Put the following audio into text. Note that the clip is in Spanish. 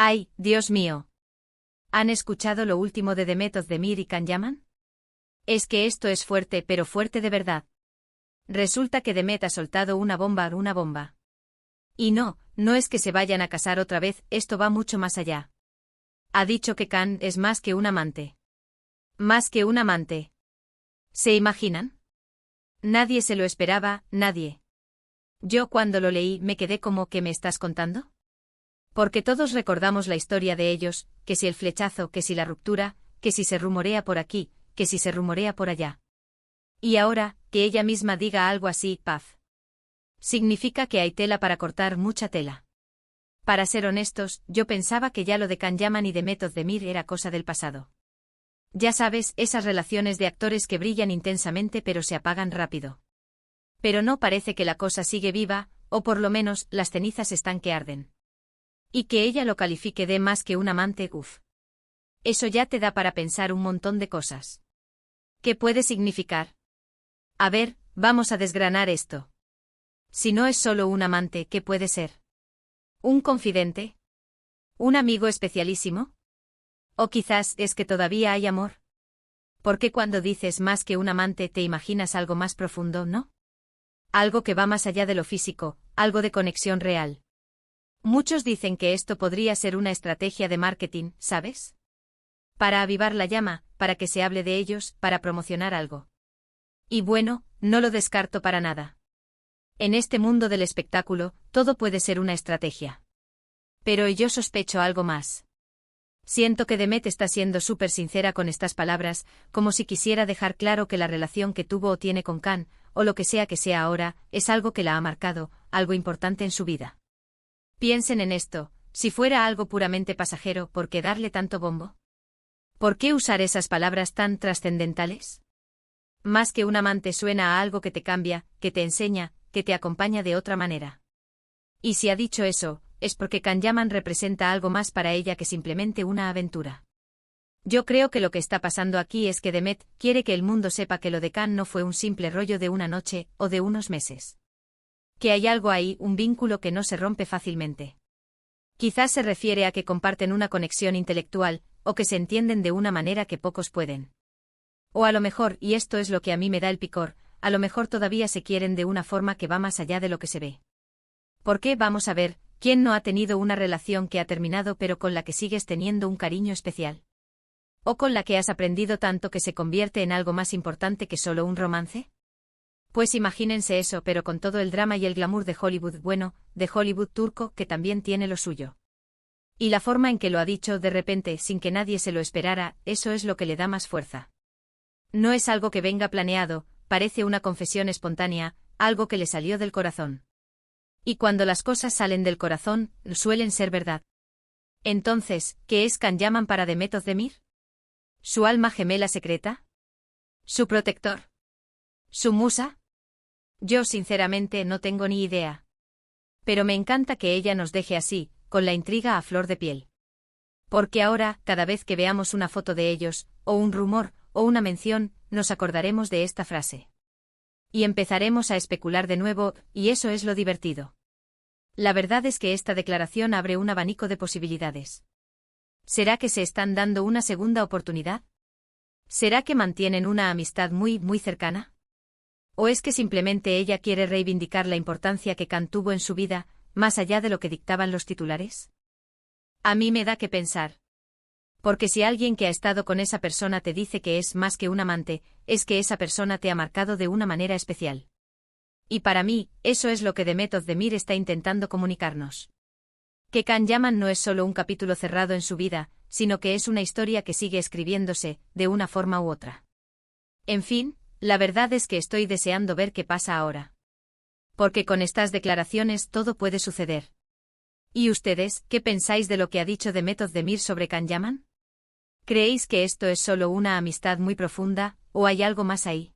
Ay, Dios mío. ¿Han escuchado lo último de Demet Özdemir y Can Yaman? Es que esto es fuerte, pero fuerte de verdad. Resulta que Demet ha soltado una bomba. Y no es que se vayan a casar otra vez, esto va mucho más allá. Ha dicho que Can es más que un amante. Más que un amante. ¿Se imaginan? Nadie se lo esperaba, nadie. Yo cuando lo leí me quedé como ¿qué me estás contando? Porque todos recordamos la historia de ellos, que si el flechazo, que si la ruptura, que si se rumorea por aquí, que si se rumorea por allá. Y ahora, que ella misma diga algo así, paz. Significa que hay tela para cortar, mucha tela. Para ser honestos, yo pensaba que ya lo de Can Yaman y Demet Özdemir era cosa del pasado. Ya sabes, esas relaciones de actores que brillan intensamente pero se apagan rápido. Pero no, parece que la cosa sigue viva, o por lo menos, las cenizas están que arden. Y que ella lo califique de más que un amante, uff. Eso ya te da para pensar un montón de cosas. ¿Qué puede significar? A ver, vamos a desgranar esto. Si no es solo un amante, ¿qué puede ser? ¿Un confidente? ¿Un amigo especialísimo? ¿O quizás es que todavía hay amor? Porque cuando dices más que un amante te imaginas algo más profundo, ¿no? Algo que va más allá de lo físico, algo de conexión real. Muchos dicen que esto podría ser una estrategia de marketing, ¿sabes? Para avivar la llama, para que se hable de ellos, para promocionar algo. Y bueno, no lo descarto para nada. En este mundo del espectáculo, todo puede ser una estrategia. Pero yo sospecho algo más. Siento que Demet está siendo súper sincera con estas palabras, como si quisiera dejar claro que la relación que tuvo o tiene con Can, o lo que sea ahora, es algo que la ha marcado, algo importante en su vida. Piensen en esto, si fuera algo puramente pasajero, ¿por qué darle tanto bombo? ¿Por qué usar esas palabras tan trascendentales? Más que un amante suena a algo que te cambia, que te enseña, que te acompaña de otra manera. Y si ha dicho eso, es porque Can Yaman representa algo más para ella que simplemente una aventura. Yo creo que lo que está pasando aquí es que Demet quiere que el mundo sepa que lo de Can no fue un simple rollo de una noche, o de unos meses. Que hay algo ahí, un vínculo que no se rompe fácilmente. Quizás se refiere a que comparten una conexión intelectual, o que se entienden de una manera que pocos pueden. O a lo mejor, y esto es lo que a mí me da el picor, a lo mejor todavía se quieren de una forma que va más allá de lo que se ve. Porque, vamos a ver, ¿quién no ha tenido una relación que ha terminado pero con la que sigues teniendo un cariño especial? ¿O con la que has aprendido tanto que se convierte en algo más importante que solo un romance? Pues imagínense eso, pero con todo el drama y el glamour de Hollywood bueno, de Hollywood turco, que también tiene lo suyo. Y la forma en que lo ha dicho de repente, sin que nadie se lo esperara, eso es lo que le da más fuerza. No es algo que venga planeado, parece una confesión espontánea, algo que le salió del corazón. Y cuando las cosas salen del corazón, suelen ser verdad. Entonces, ¿qué es Can Yaman para Demet Özdemir? ¿Su alma gemela secreta? ¿Su protector? ¿Su musa? Yo sinceramente no tengo ni idea. Pero me encanta que ella nos deje así, con la intriga a flor de piel. Porque ahora, cada vez que veamos una foto de ellos, o un rumor, o una mención, nos acordaremos de esta frase. Y empezaremos a especular de nuevo, y eso es lo divertido. La verdad es que esta declaración abre un abanico de posibilidades. ¿Será que se están dando una segunda oportunidad? ¿Será que mantienen una amistad muy cercana? ¿O es que simplemente ella quiere reivindicar la importancia que Can tuvo en su vida, más allá de lo que dictaban los titulares? A mí me da que pensar. Porque si alguien que ha estado con esa persona te dice que es más que un amante, es que esa persona te ha marcado de una manera especial. Y para mí, eso es lo que Demet Özdemir está intentando comunicarnos. Que Can Yaman no es solo un capítulo cerrado en su vida, sino que es una historia que sigue escribiéndose, de una forma u otra. En fin, la verdad es que estoy deseando ver qué pasa ahora. Porque con estas declaraciones todo puede suceder. ¿Y ustedes, qué pensáis de lo que ha dicho Demet Özdemir sobre Can Yaman? ¿Creéis que esto es solo una amistad muy profunda, o hay algo más ahí?